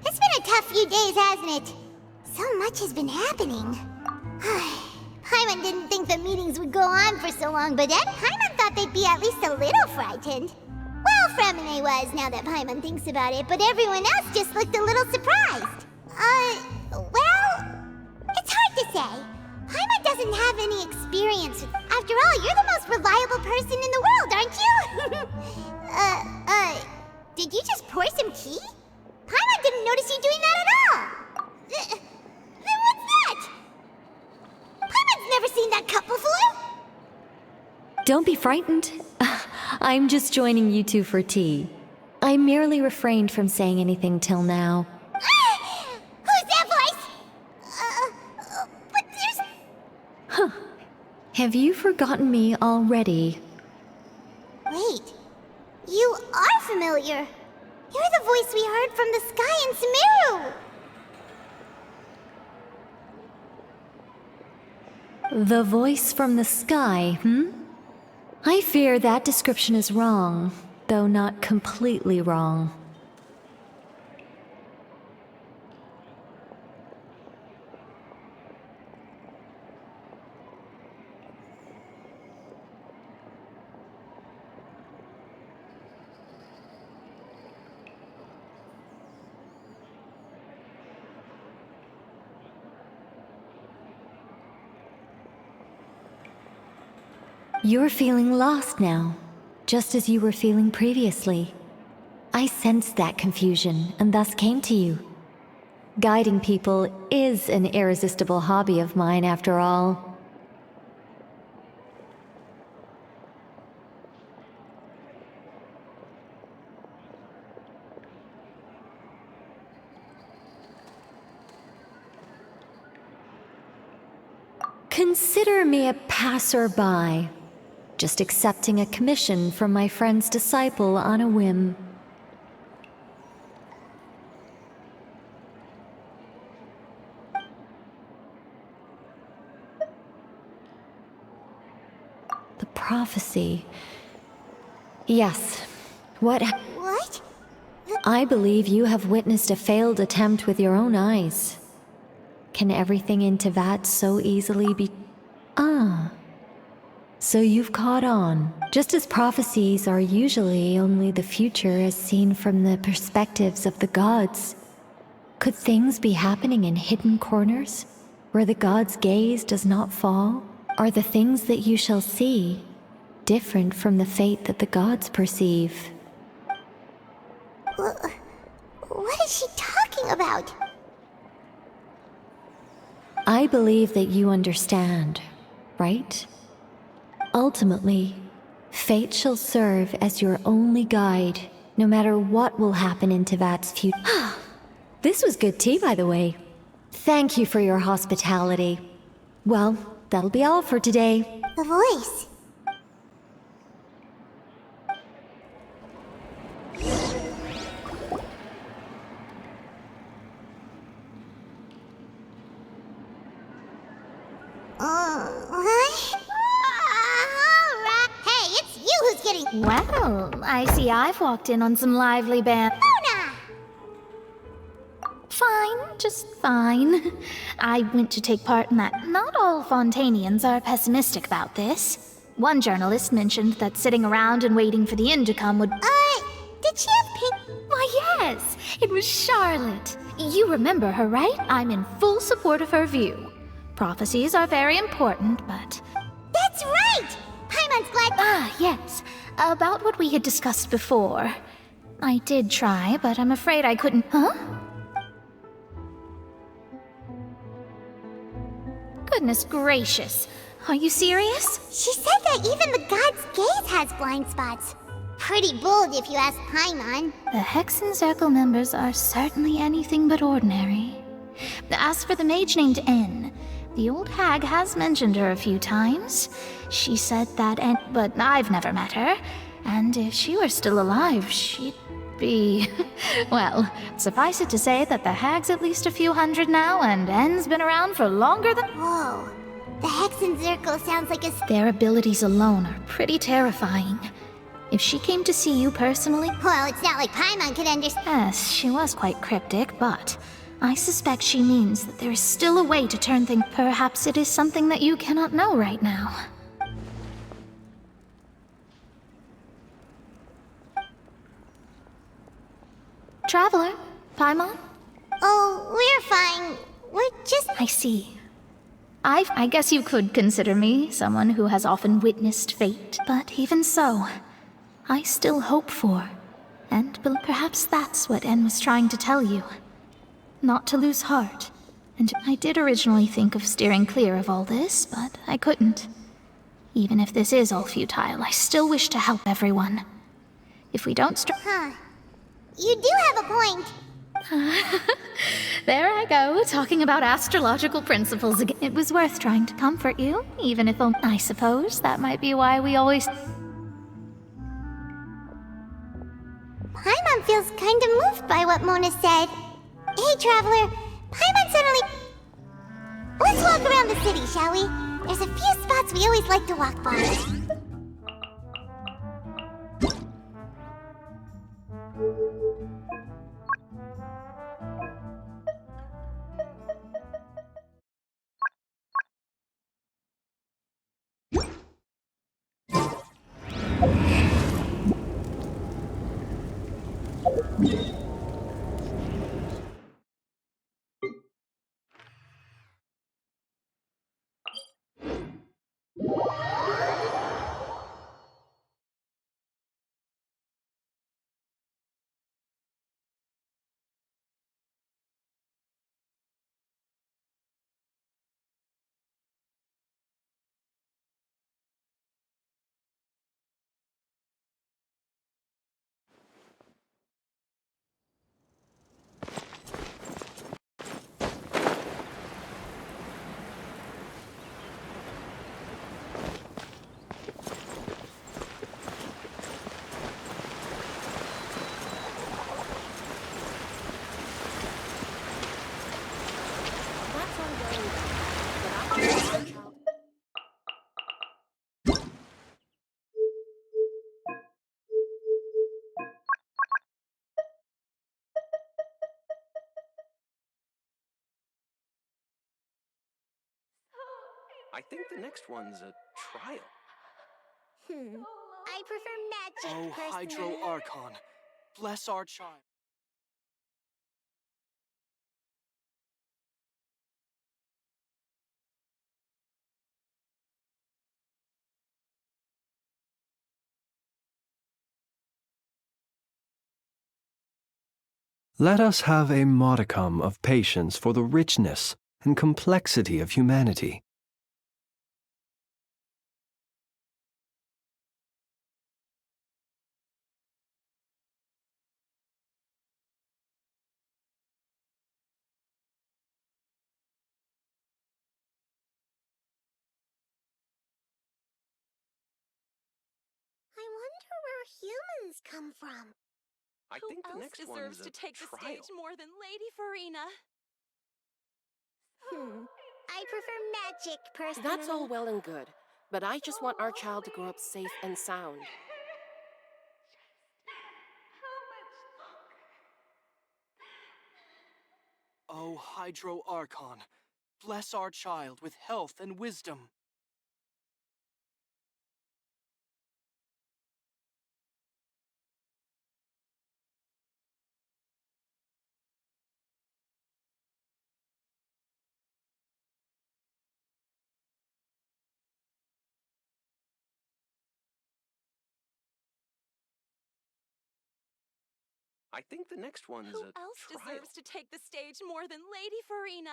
It's been a tough few days, hasn't it? So much has been happening. Paimon didn't think the meetings would go on for so long, but then Paimon thought they'd be at least a little frightened. Well, Fremine was, now that Paimon thinks about it, but everyone else just looked a little surprised. Well, it's hard to say. Paimon doesn't have any experience with... After all, you're the most reliable person in the world, aren't you? Did you just pour some tea? Paimon didn't notice you doing that at all! Then what's that? Paimon's never seen that cup before! Don't be frightened. I'm just joining you two for tea. I merely refrained from saying anything till now. Who's that voice? But there's... Huh. Have you forgotten me already? Wait. You are familiar. You're the voice we heard from the sky in Sumeru! The voice from the sky, I fear that description is wrong, though not completely wrong. You're feeling lost now, just as you were feeling previously. I sensed that confusion and thus came to you. Guiding people is an irresistible hobby of mine, after all. Consider me a passerby. Just accepting a commission from my friend's disciple on a whim. The prophecy. Yes. What? I believe you have witnessed a failed attempt with your own eyes. Can everything in Teyvat so easily be... So you've caught on. Just as prophecies are usually only the future as seen from the perspectives of the gods, could things be happening in hidden corners, where the gods' gaze does not fall? Are the things that you shall see different from the fate that the gods perceive? What is she talking about? I believe that you understand, right? Ultimately, fate shall serve as your only guide, no matter what will happen in Teyvat's future. This was good tea, by the way. Thank you for your hospitality. Well, that'll be all for today. The voice. Well, I see I've walked in on some lively band. Luna! Fine, just fine. I went to take part in that. Not all Fontanians are pessimistic about this. One journalist mentioned that sitting around and waiting for the end to come would. Did she have pink? Why, yes, it was Charlotte. You remember her, right? I'm in full support of her view. Prophecies are very important, but. That's right! Paimon's glad. Ah, yes. About what we had discussed before. I did try, but I'm afraid I couldn't. Huh? Goodness gracious. Are you serious? She said that even the god's gaze has blind spots. Pretty bold if you ask Paimon. The Hexen Circle members are certainly anything but ordinary. As for the mage named N, the old hag has mentioned her a few times. She said that but I've never met her. And if she were still alive, she'd be... Well, suffice it to say that the hag's at least a few hundred now, and N's been around for longer than... Whoa. The Hexen Circle sounds like a... Their abilities alone are pretty terrifying. If she came to see you personally... Well, it's not like Paimon could understand. Yes, she was quite cryptic, but I suspect she means that there is still a way to turn things. Perhaps it is something that you cannot know right now. Traveler, Paimon? Oh, we're fine. We're just... I see. I guess you could consider me someone who has often witnessed fate, but even so, I still hope for, and perhaps that's what N was trying to tell you. Not to lose heart. And I did originally think of steering clear of all this, but I couldn't. Even if this is all futile, I still wish to help everyone. If we don't Huh. You do have a point. There I go, talking about astrological principles again. It was worth trying to comfort you, even if I suppose that might be why we always... Paimon feels kind of moved by what Mona said. Hey, Traveler. Paimon suddenly... Let's walk around the city, shall we? There's a few spots we always like to walk by. I think the next one's a trial. I prefer magic, Oh, personally. Hydro Archon, bless our child. Let us have a modicum of patience for the richness and complexity of humanity. I wonder where humans come from. I Who think the else next deserves one's a to take the trial. stage more than Lady Farina? I prefer magic, personally. That's all well and good, but I just want our child to grow up safe and sound. How much longer? O Hydro Archon, bless our child with health and wisdom. I think the next one's Who a else trial. deserves to take the stage more than Lady Farina?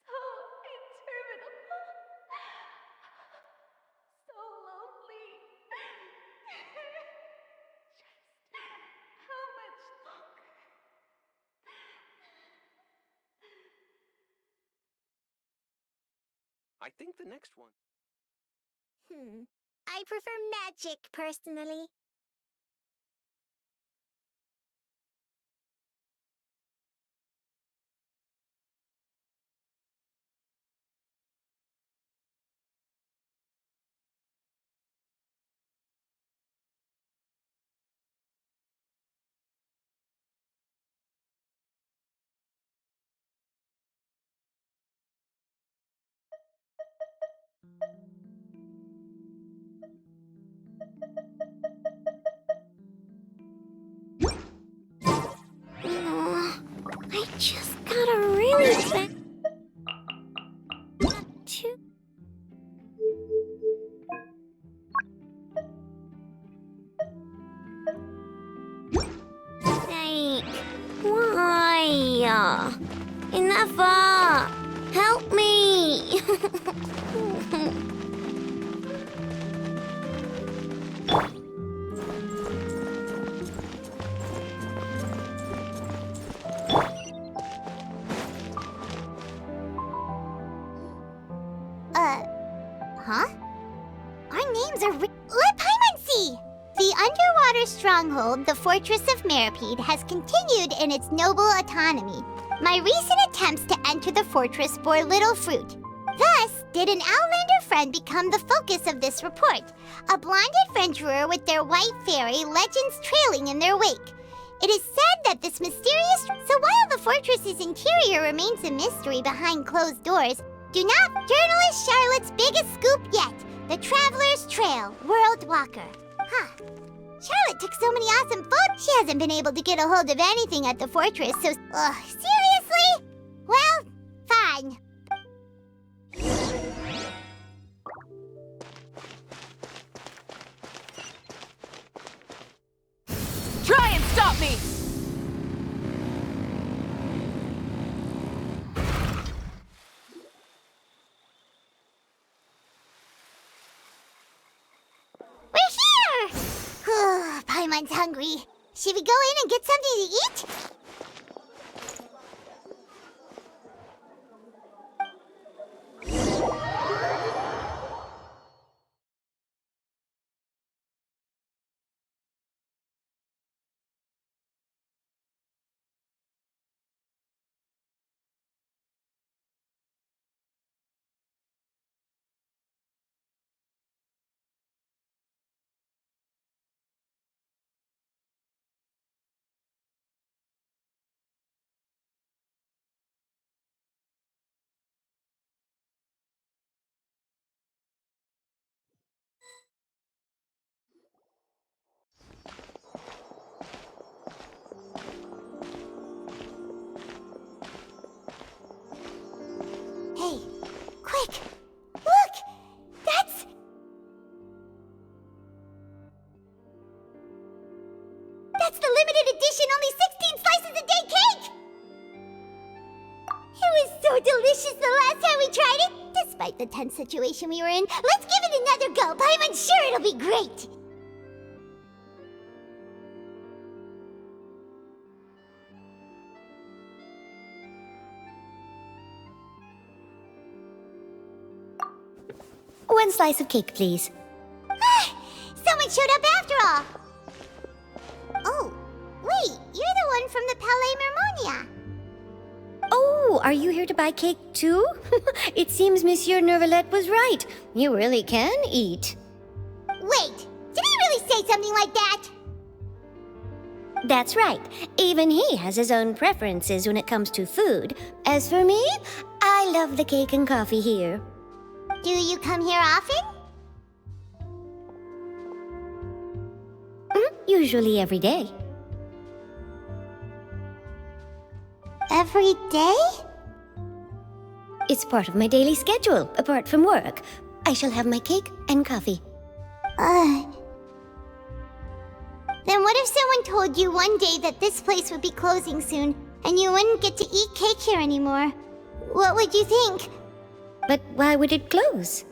So interminable. So lonely. Just how much longer? I think the next one. I prefer magic, personally. I just gotta really think. Like, why? Enough! Help me! Huh? Our names are let Paimon see! The underwater stronghold, the Fortress of Meripede, has continued in its noble autonomy. My recent attempts to enter the fortress bore little fruit. Thus, did an Outlander friend become the focus of this report, a blind adventurer with their white fairy legends trailing in their wake. It is said that this mysterious... So while the fortress's interior remains a mystery behind closed doors, do not... Journalist Charlotte's biggest scoop yet, the Traveler's Trail, World Walker. Huh. Charlotte took so many awesome photos, she hasn't been able to get a hold of anything at the fortress, so... seriously? Well, fine. Try and stop me! We're here! Paimon's hungry. Should we go in and get something to eat? Hey, quick! Look! That's... That's the limited edition, only 16 slices a day cake! It was so delicious the last time we tried it! Despite the tense situation we were in, let's give it another go! Paimon's sure it'll be great! One slice of cake, please. Someone showed up after all! Oh, wait, you're the one from the Palais Mermonia. Oh, are you here to buy cake too? It seems Monsieur Nervalette was right. You really can eat. Wait, did he say something like that? That's right. Even he has his own preferences when it comes to food. As for me, I love the cake and coffee here. Do you come here often? Usually every day. Every day? It's part of my daily schedule, apart from work. I shall have my cake and coffee. Then what if someone told you one day that this place would be closing soon, and you wouldn't get to eat cake here anymore? What would you think? But why would it close?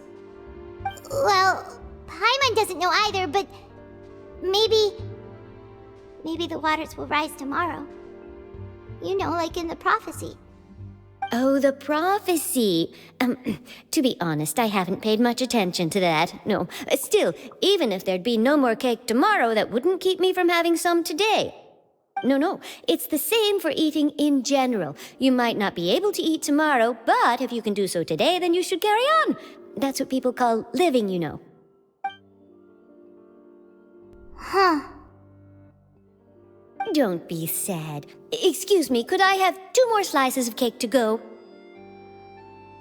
Well, Paimon doesn't know either, but maybe the waters will rise tomorrow. You know, like in the prophecy. Oh, the prophecy. To be honest, I haven't paid much attention to that. No, still, even if there'd be no more cake tomorrow, that wouldn't keep me from having some today. No, it's the same for eating in general. You might not be able to eat tomorrow, but if you can do so today, then you should carry on. That's what people call living, you know. Huh. Don't be sad. Excuse me, could I have 2 more slices of cake to go?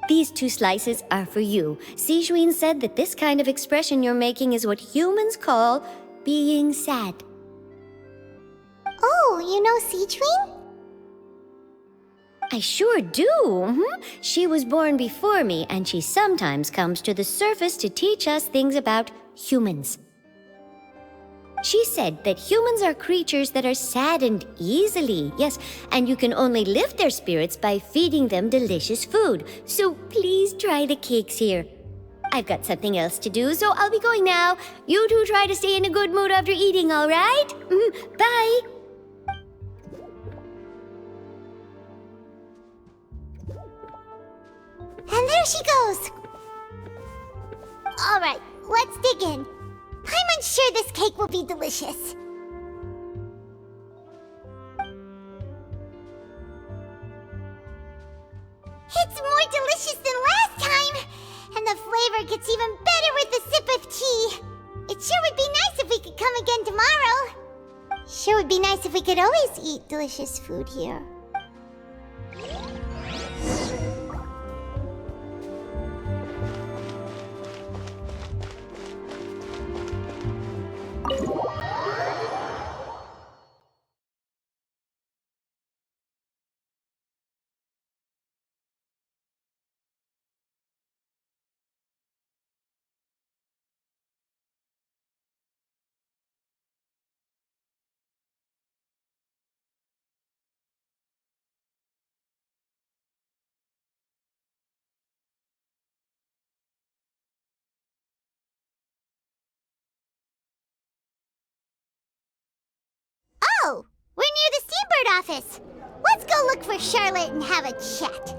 These 2 slices are for you. Sijuin said that this kind of expression you're making is what humans call being sad. Oh, you know Sijuin? I sure do. She was born before me, and she sometimes comes to the surface to teach us things about humans. She said that humans are creatures that are saddened easily, yes, and you can only lift their spirits by feeding them delicious food. So please try the cakes here. I've got something else to do, so I'll be going now. You two try to stay in a good mood after eating, all right? Bye. And there she goes. All right, let's dig in. I'm unsure this cake will be delicious. It's more delicious than last time, and the flavor gets even better with a sip of tea. It sure would be nice if we could come again tomorrow. Sure would be nice if we could always eat delicious food here. Oh, we're near the Steambird office. Let's go look for Charlotte and have a chat.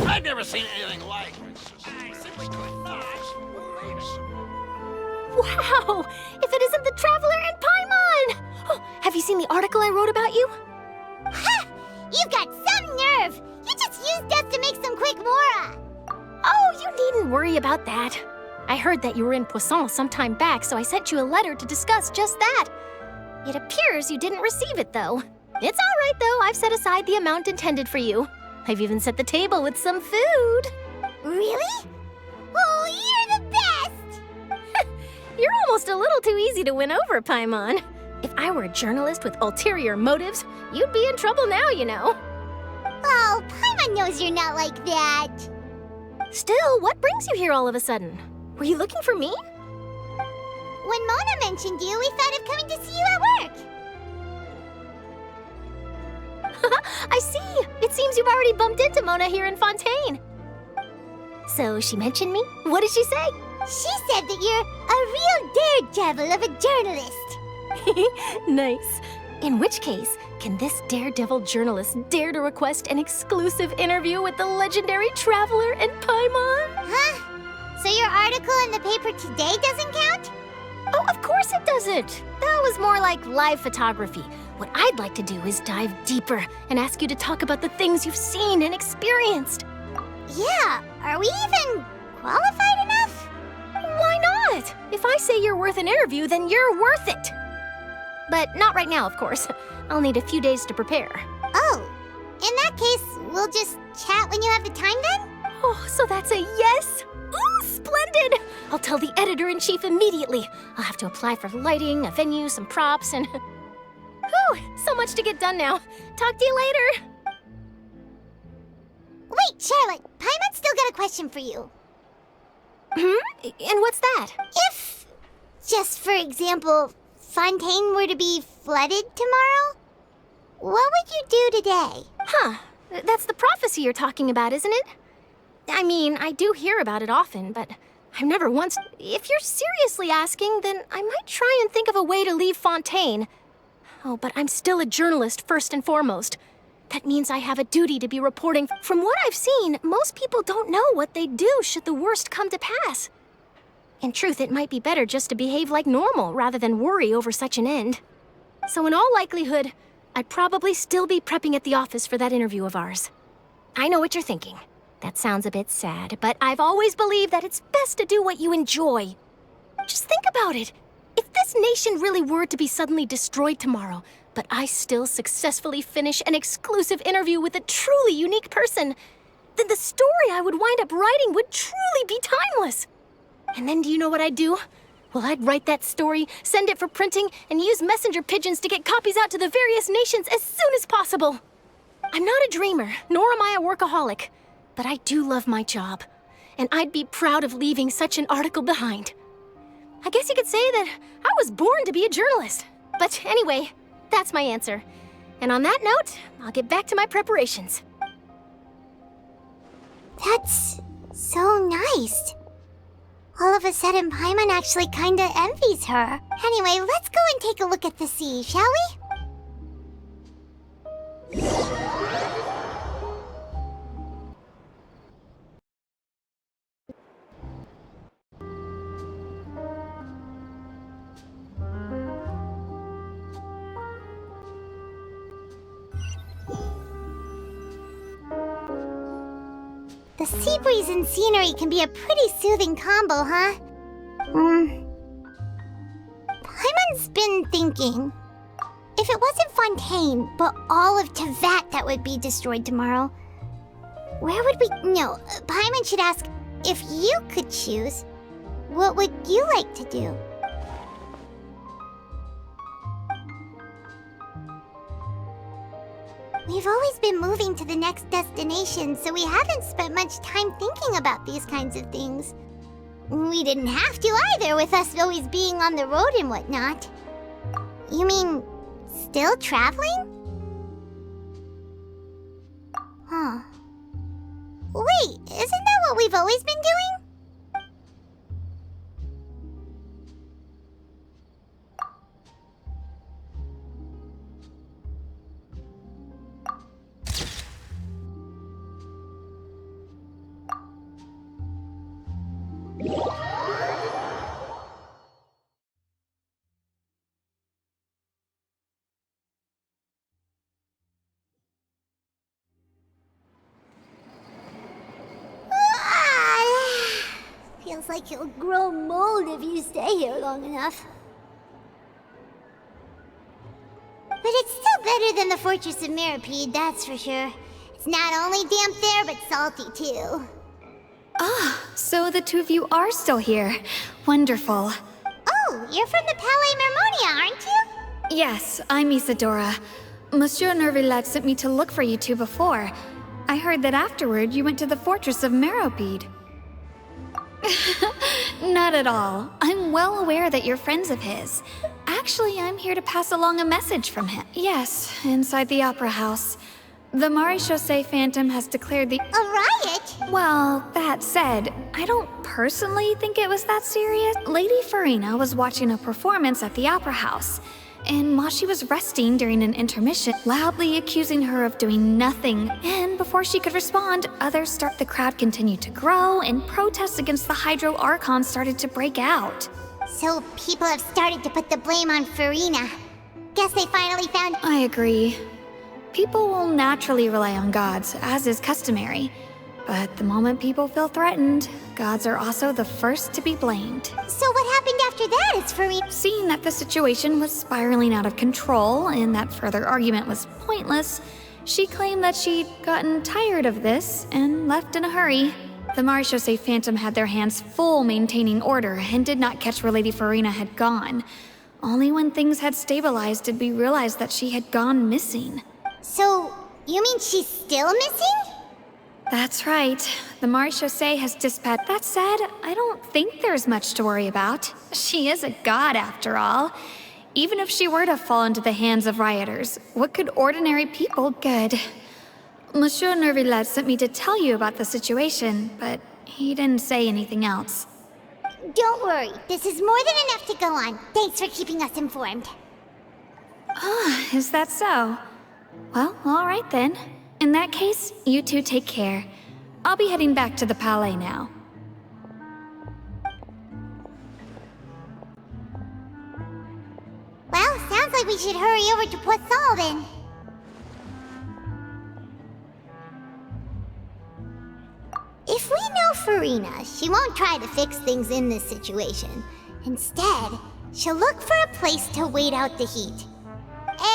I've never seen anything like it. I simply could not believe it. Wow! If it isn't the Traveler and Paimon! Oh, have you seen the article I wrote about you? Ha! You've got some nerve! You just used us to make some quick mora! Oh, you needn't worry about that. I heard that you were in Poisson some time back, so I sent you a letter to discuss just that. It appears you didn't receive it, though. It's all right, though. I've set aside the amount intended for you. I've even set the table with some food. Really? Oh, you're the best! You're almost a little too easy to win over, Paimon. If I were a journalist with ulterior motives, you'd be in trouble now, you know. Oh, Paimon knows you're not like that. Still, what brings you here all of a sudden? Were you looking for me? When Mona mentioned you, we thought of coming to see you at work. I see. It seems you've already bumped into Mona here in Fontaine. So she mentioned me? What did she say? She said that you're a real daredevil of a journalist. Nice. In which case, can this daredevil journalist dare to request an exclusive interview with the legendary Traveler and Paimon? Huh? So your article in the paper today doesn't count? Oh, of course it doesn't. That was more like live photography. What I'd like to do is dive deeper and ask you to talk about the things you've seen and experienced. Yeah, are we even qualified enough? Why not? If I say you're worth an interview, then you're worth it. But not right now, of course. I'll need a few days to prepare. Oh, in that case, we'll just chat when you have the time then? Oh, so that's a yes? Ooh, splendid! I'll tell the editor-in-chief immediately. I'll have to apply for lighting, a venue, some props, and... Whew, so much to get done now. Talk to you later. Wait, Charlotte, Paimon's still got a question for you. And what's that? If, just for example, Fontaine were to be flooded tomorrow, what would you do today? Huh, that's the prophecy you're talking about, isn't it? I mean, I do hear about it often, but I've never once... If you're seriously asking, then I might try and think of a way to leave Fontaine. Oh, but I'm still a journalist first and foremost. That means I have a duty to be reporting. From what I've seen, most people don't know what they'd do should the worst come to pass. In truth, it might be better just to behave like normal rather than worry over such an end. So in all likelihood, I'd probably still be prepping at the office for that interview of ours. I know what you're thinking. That sounds a bit sad, but I've always believed that it's best to do what you enjoy. Just think about it. If this nation really were to be suddenly destroyed tomorrow, but I still successfully finish an exclusive interview with a truly unique person, then the story I would wind up writing would truly be timeless. And then do you know what I'd do? Well, I'd write that story, send it for printing, and use messenger pigeons to get copies out to the various nations as soon as possible. I'm not a dreamer, nor am I a workaholic, but I do love my job, and I'd be proud of leaving such an article behind. I guess you could say that I was born to be a journalist. But anyway, that's my answer. And on that note, I'll get back to my preparations. That's so nice. All of a sudden, Paimon actually kinda envies her. Anyway, let's go and take a look at the sea, shall we? The sea breeze and scenery can be a pretty soothing combo, huh? Paimon's been thinking. If it wasn't Fontaine, but all of Tevat that would be destroyed tomorrow, where would we... No, Paimon should ask, if you could choose, what would you like to do? We've always been moving to the next destination, so we haven't spent much time thinking about these kinds of things. We didn't have to either, with us always being on the road and whatnot. You mean, still traveling? Huh. Wait, isn't that what we've always been doing? Feels like you'll grow mold if you stay here long enough. But it's still better than the Fortress of Mirapede, that's for sure. It's not only damp there, but salty too. Ah, so the two of you are still here. Wonderful. Oh, you're from the Palais Mermonia, aren't you? Yes, I'm Isadora. Monsieur Nervillet sent me to look for you two before. I heard that afterward you went to the Fortress of Meropide. Not at all. I'm well aware that you're friends of his. Actually, I'm here to pass along a message from him. Yes, inside the Opera House. The Maréchaussée Phantom has declared the... A riot? Well, that said, I don't personally think it was that serious. Lady Farina was watching a performance at the Opera House. and while she was resting during an intermission, loudly accusing her of doing nothing. And before she could respond, the crowd continued to grow, and protests against the Hydro Archon started to break out. So people have started to put the blame on Farina. Guess they finally found— I agree. People will naturally rely on gods, as is customary. But the moment people feel threatened, gods are also the first to be blamed. So what happened after that is Farina— Seeing that the situation was spiraling out of control and that further argument was pointless, she claimed that she'd gotten tired of this and left in a hurry. The Marechaussee Phantom had their hands full maintaining order and did not catch where Lady Farina had gone. Only when things had stabilized did we realize that she had gone missing. So, you mean she's still missing? That's right. The Marechaussee has dispatched— That said, I don't think there's much to worry about. She is a god, after all. Even if she were to fall into the hands of rioters, what could ordinary people— Good. Monsieur Nervillet sent me to tell you about the situation, but he didn't say anything else. Don't worry, this is more than enough to go on. Thanks for keeping us informed. Ah, is that so? Well, all right then. In that case, you two take care. I'll be heading back to the Palais now. Well, sounds like we should hurry over to Poisson then. If we know Farina, she won't try to fix things in this situation. Instead, she'll look for a place to wait out the heat.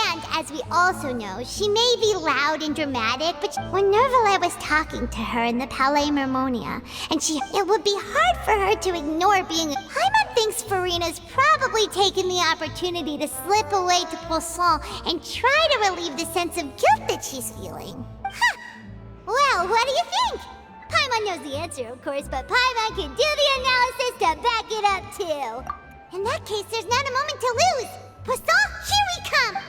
And, as we also know, she may be loud and dramatic, but when Nervillet was talking to her in the Palais Mermonia, and it would be hard for her to ignore being— Paimon thinks Farina's probably taken the opportunity to slip away to Poisson and try to relieve the sense of guilt that she's feeling. Huh! Well, what do you think? Paimon knows the answer, of course, but Paimon can do the analysis to back it up, too. In that case, there's not a moment to lose. Poisson, here we come!